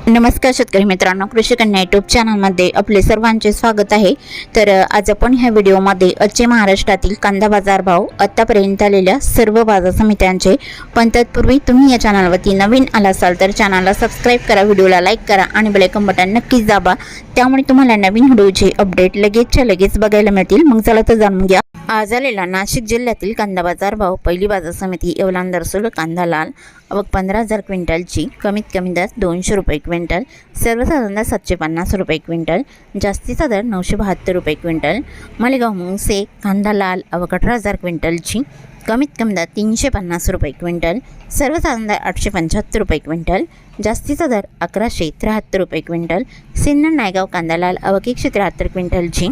नमस्कार शेतकरी मित्रांनो, कृषी कन्या यूट्यूब चॅनलमध्ये आपले सर्वांचे स्वागत आहे। तर आज आपण ह्या व्हिडिओमध्ये आजचे महाराष्ट्रातील कांदा बाजार भाव, आतापर्यंत आलेल्या सर्व बाजार समित्यांचे, पण तत्पूर्वी तुम्ही या चॅनलवरती नवीन आला असाल तर चॅनलला सबस्क्राइब करा, व्हिडिओला लाईक करा आणि बेल आयकॉन बटन नक्कीच दाबा, त्यामुळे तुम्हाला नवीन व्हिडिओचे अपडेट लगेच बघायला मिळतील। मग चला तर जाणून घ्या आज आलेला नाशिक जिल्ह्यातील कांदा बाजार भाव। पहिली बाजार समिती येवला दरसूल कांदा लाल आवक 15,000 क्विंटलची, कमीत कमी दर 200 रुपये क्विंटल, सर्वसाधारण दर 750 रुपये क्विंटल, जास्तीचा दर 972 रुपये क्विंटल। मालेगाव मुंगसे कांदा लाल आवक 18,000 क्विंटलची, कमीत कमी दर 350 रुपये क्विंटल, सर्वसाधारण दर 875 रुपये क्विंटल, जास्तीचा दर 1173 रुपये क्विंटल। सिन्नर नायगाव कांदा लाल आवक 173 क्विंटलची,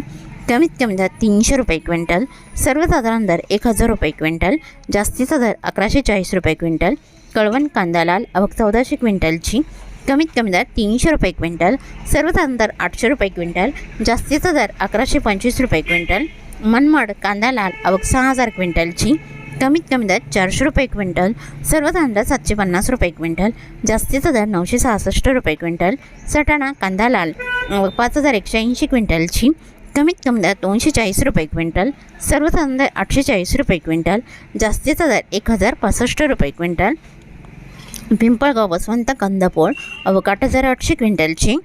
कमीत कमी दर 300 रुपये क्विंटल, सर्वसाधारण दर 1000 रुपये क्विंटल, जास्तीचा दर 1140 रुपये क्विंटल। कळवण कांदा लाल आवक 1400 क्विंटलची, कमीत कमी दर 300 रुपये क्विंटल, सर्वसाधारण दर 800 रुपये क्विंटल, जास्तीचा दर 1125 रुपये क्विंटल। मनमाड कांदा लाल आवक 6000 क्विंटलची, कमीत कमी दर 400 रुपये क्विंटल, सर्वसाधारण दर 750 रुपये क्विंटल, जास्तीचा दर 966 रुपये क्विंटल। सटाणा कांदा लाल आवक 5180 क्विंटलची, कमीत कमी दर 240 रुपये क्विंटल, सर्वसाधारण दर 840 रुपये क्विंटल, जास्तीचा दर 1065 रुपये क्विंटल। पिंपळगाव वसवंत कांदापोळ आवक 8800 क्विंटलची,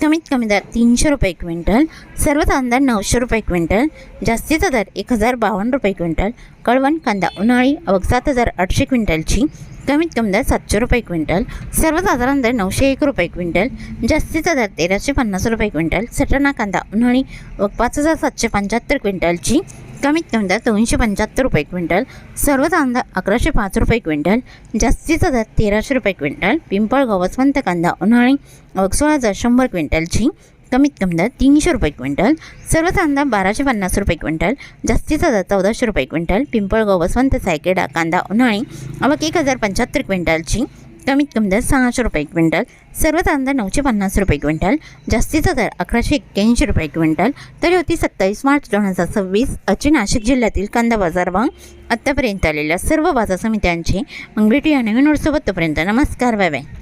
कमीत कमी दर 300 रुपये क्विंटल, सर्वसाधारण दर 900 रुपये क्विंटल, जास्तीचा दर 1052 रुपये क्विंटल। कळवण कांदा उन्हाळी आवक 7800 क्विंटलची, कमीत कमी दर 700 रुपये क्विंटल, सर्वसाधारण दर 901 रुपये क्विंटल, जास्तीचा दर 1350 रुपये क्विंटल। सटाणा कांदा उन्हाळी आवक 5775 क्विंटलची, कमीत कमी दर 275 रुपये क्विंटल, सर्वसाधारण दर 1105 रुपये क्विंटल, जास्तीचा दर 1300 रुपये क्विंटल। पिंपळगाव वसवंत कांदा उन्हाळी आवक 16100 क्विंटलची, कमीत कमी दर 300 रुपये क्विंटल, सर्वसाधारण दर 1250 रुपये क्विंटल, जास्तीचा दर 1400 रुपये क्विंटल। पिंपळगाव वसवंत सायकेडा कांदा उन्हाळी आवक 1075 क्विंटलची, कमीत कमी दर 600 रुपये क्विंटल, सर्वसाधारण दर 950 रुपये क्विंटल, जास्तीचा दर 1181 रुपये क्विंटल। तर होती 27 मार्च 2026 आजची नाशिक जिल्ह्यातील कांदा बाजार भाव, आत्तापर्यंत आलेल्या सर्व बाजार समित्यांचे। मग भेटूया नवीन व्हिडिओसोबत, तोपर्यंत नमस्कार, बाय बाय।